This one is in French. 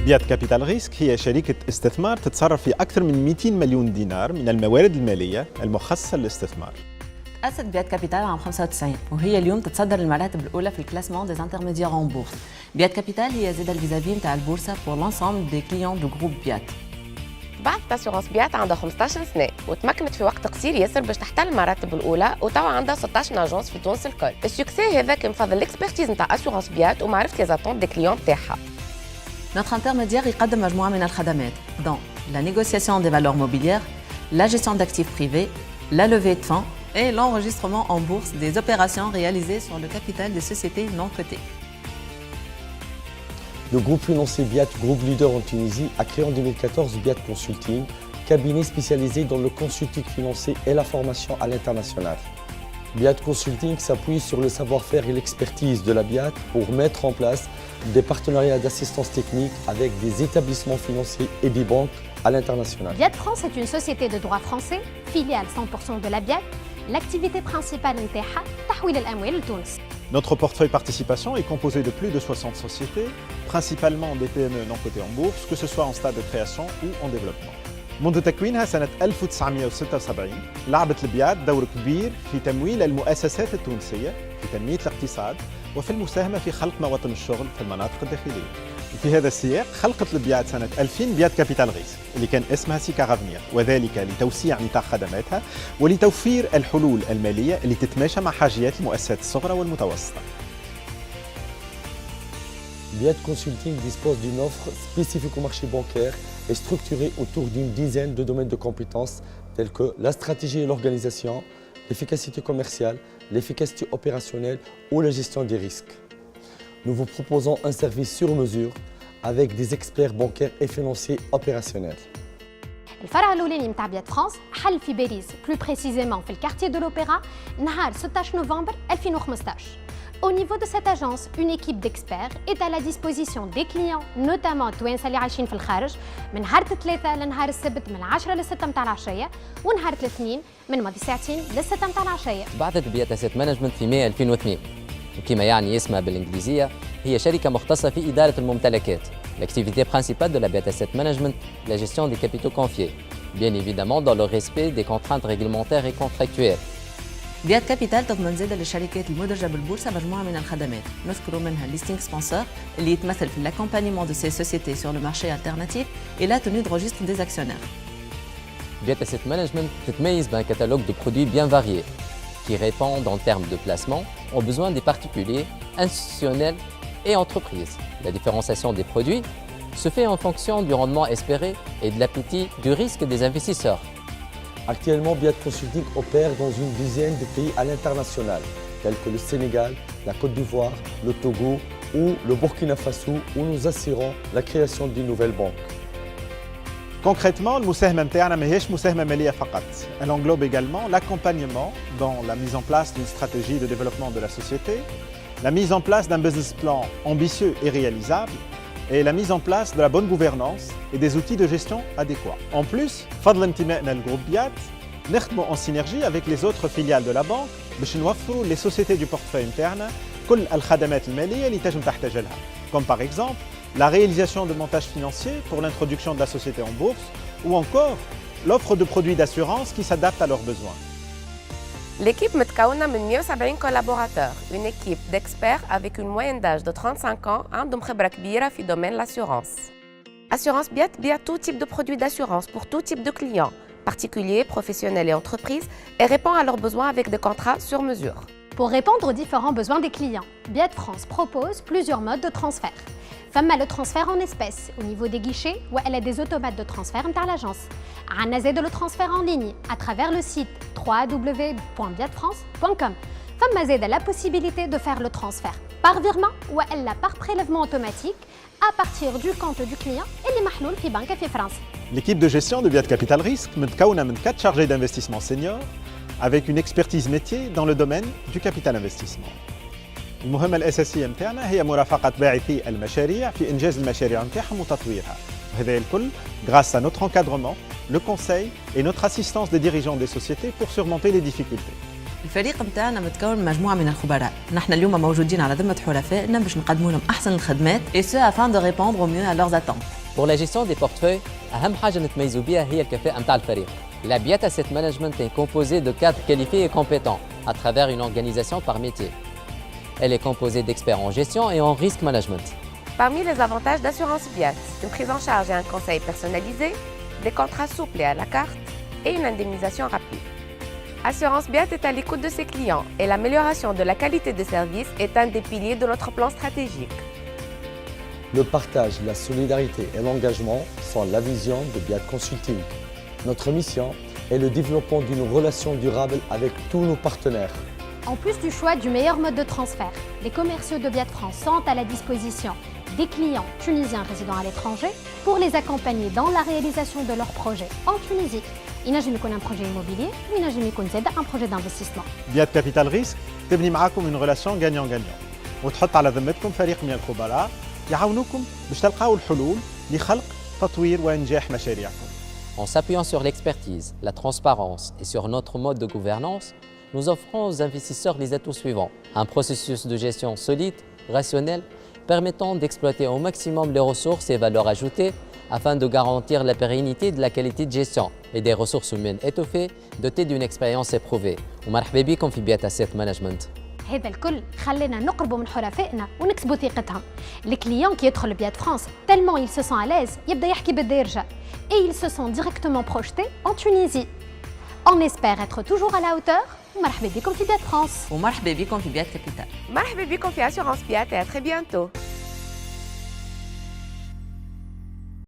بيات كابيتال ريسك هي شركة استثمار تتصرف في أكثر من 200 مليون دينار من الموارد المالية المخصصة للاستثمار. تأسست بيات كابيتال عام 95 وهي اليوم تتصدر المراتب الأولى في الكلاسمون دي انترميديير اون بورس. بيات كابيتال هي زاده الفيزافي نتاع البورصة بور لونسومبل دي كليون دو جروب بيات. بعد اسيغونس بيات عندها 15 سنة وتمكنت في وقت قصير ياسر باش تحتل المراتب الأولى وتوا عندها 16 اجونس في تونس الكل. السكسي هذا كان بفضل الاكسبرتيز نتاع اسيغونس بيات ومعرفة لي زاتونت دي كليون تاعها. Notre intermédiaire يقدم مجموعة من الخدمات dont la négociation des valeurs mobilières, la gestion d'actifs privés, la levée de fonds et l'enregistrement en bourse des opérations réalisées sur le capital des sociétés non cotées. Le groupe financier Biat, groupe leader en Tunisie, a créé en 2014 Biat Consulting, cabinet spécialisé dans le consulting financier et la formation à l'international. Biat Consulting s'appuie sur le savoir-faire et l'expertise de la Biat pour mettre en place des partenariats d'assistance technique avec des établissements financiers et des banques à l'international. Biat France est une société de droit français, filiale 100% de la Biat. L'activité principale نتاعها تحويل الأموال لتونس. Notre portefeuille participation est composé de plus de 60 sociétés, principalement des PME non cotées en bourse, que ce soit en stade de création ou en développement. منذ تكوينها سنة 1976 لعبت البيات دور كبير في تمويل المؤسسات التونسية في تنمية الاقتصاد وفي المساهمة في خلق مواطن الشغل في المناطق الداخلية. في هذا السياق خلقت البيات سنة 2000 بيات كابيتال ريسك اللي كان اسمها سيكا افنير، وذلك لتوسيع نطاق خدماتها ولتوفير الحلول المالية اللي تتماشى مع حاجيات المؤسسات الصغرى والمتوسطة. Biat Consulting dispose d'une offre spécifique au marché bancaire et structurée autour d'une dizaine de domaines de compétences tels que la stratégie et l'organisation, l'efficacité commerciale, l'efficacité opérationnelle ou la gestion des risques. Nous vous proposons un service sur mesure avec des experts bancaires et financiers opérationnels. الفرع الأولاني نتاع بيات فرانس حل في باريس plus précisément في الكارتيه دو l'Opéra نهار 16 نوفمبر 2015. Au niveau de cette agence, une équipe d'experts est à la disposition des clients, notamment التوانسة اللي عايشين في الخارج من نهار 3 لنهار السبت من 10 ل 6 متاع العشية ونهار الاثنين من ماضي ساعتين ل 6 متاع العشية. بعثت بيات اسيت مانجمنت في مايو 2002 وكما يعني اسمها بالانجليزيه هي شركه مختصه في اداره الممتلكات. L'activité principale de la Biat Asset Management, la gestion des capitaux confiés, bien évidemment dans le respect des contraintes réglementaires et contractuelles. بيات كابيتال تضمن زادة للشركات المدرجة بالبورصة مجموعة من الخدمات نذكر منها الليستينغ سبونسور اللي يتمثل في l'accompagnement de ces sociétés sur le marché alternatif et la tenue de registre des actionnaires. Biat Asset Management تتميز d'un catalogue de produits bien variés qui répondent en termes de placement aux besoins des particuliers, institutionnels et entreprises. La différenciation des produits se fait en fonction du rendement espéré et de l'appétit du risque des investisseurs. Actuellement, Biat Consulting opère dans une dizaine de pays à l'international, tels que le Sénégal, la Côte d'Ivoire, le Togo ou le Burkina Faso, où nous assurons la création d'une nouvelle banque. Concrètement, المساهمة نتاعنا ماهيش مساهمة مالية فقط. Elle englobe également l'accompagnement dans la mise en place d'une stratégie de développement de la société, la mise en place d'un business plan ambitieux et réalisable, et la mise en place de la bonne gouvernance et des outils de gestion adéquats. En plus, فضل انتمائنا للجروب بيات نخدموا en synergie avec les autres filiales de la banque باش نوفروا les sociétés du portefeuille interne كل الخدمات المالية اللي تنجم تحتاج لها. Comme par exemple la réalisation de montages financiers pour l'introduction de la société en bourse ou encore l'offre de produits d'assurance qui s'adaptent à leurs besoins. L'équipe متكونة من 170 collaborateurs, une équipe d'experts avec une moyenne d'âge de 35 ans عندهم خبرة كبيرة في domaine l'assurance. Assurance Biat bia tout type de produits d'assurance pour tout type de clients, particuliers, professionnels et entreprises, et répond à leurs besoins avec des contrats sur mesure. Pour répondre aux différents besoins des clients, Biat France propose plusieurs modes de transfert. فما le transfert en espèces au niveau des guichets ou elle a des automates de transfert نتاع l'agence. عندنا زاد le transfert en ligne à travers le site www.biatfrance.com. فما زاد la possibilité de faire le transfert par virement ou elle par prélèvement automatique à partir du compte du client اللي محلول في بنك في فرنسا. L'équipe de gestion de Biat Capital Risk متكونة من 4 chargés d'investissement seniors avec une expertise métier dans le domaine du capital investissement. المهمة الأساسية متاعنا هي مرافقة باعثي المشاريع في إنجاز المشاريع متاعهم وتطويرها. وهذا الكل grâce à notre encadrement, le conseil et notre assistance des dirigeants des sociétés pour surmonter les difficultés. الفريق متاعنا متكون من مجموعة من الخبراء. نحن اليوم موجودين على ذمة حلفائنا باش نقدموا لهم أحسن الخدمات et ce afin de répondre au mieux à leurs attentes. Pour la gestion des portefeuilles, أهم حاجة نتميزوا بها هي الكفاءة متاع الفريق. La Biat Asset Management est composée de cadres qualifiés et compétents à travers une organisation par métier. Elle est composée d'experts en gestion et en risk management. Parmi les avantages d'Assurance Biat, une prise en charge et un conseil personnalisé, des contrats souples et à la carte et une indemnisation rapide. Assurance Biat est à l'écoute de ses clients et l'amélioration de la qualité de service est un des piliers de notre plan stratégique. Le partage, la solidarité et l'engagement sont la vision de Biat Consulting. Notre mission est le développement d'une relation durable avec tous nos partenaires. En plus du choix du meilleur mode de transfert, les commerciaux de Biat France sont à la disposition des clients tunisiens résidant à l'étranger pour les accompagner dans la réalisation de leurs projets en Tunisie. ينجم يكون un projet immobilier ou ينجم يكون زاد un projet d'investissement. بيات كابيتال ريسك تبني معاكم اون ريلاسيون غانيون غانيون وتحط على ذمتكم فريق من الخبراء يعاونوكم باش تلقاو الحلول لخلق تطوير وانجاح مشاريعكم. En s'appuyant sur l'expertise, la transparence et sur notre mode de gouvernance, nous offrons aux investisseurs les atouts suivants. Un processus de gestion solide, rationnel, permettant d'exploiter au maximum les ressources et valeurs ajoutées afin de garantir la pérennité de la qualité de gestion et des ressources humaines étoffées dotées d'une expérience éprouvée. ومرحبا بكم في Biat Asset Management. هذا الكل خلينا نقربوا من حلفائنا ونكسبوا ثقتهم. الكليون qui يدخل Biat France tellement il se sent à l'aise يبدا يحكي بالدارجة et ils se sont directement projetés en Tunisie. On espère être toujours à la hauteur. مرحبا بكم في Biat France. ومرحبا بكم في بيات كابيتال. مرحبا بكم في Assurance Biat et à très bientôt.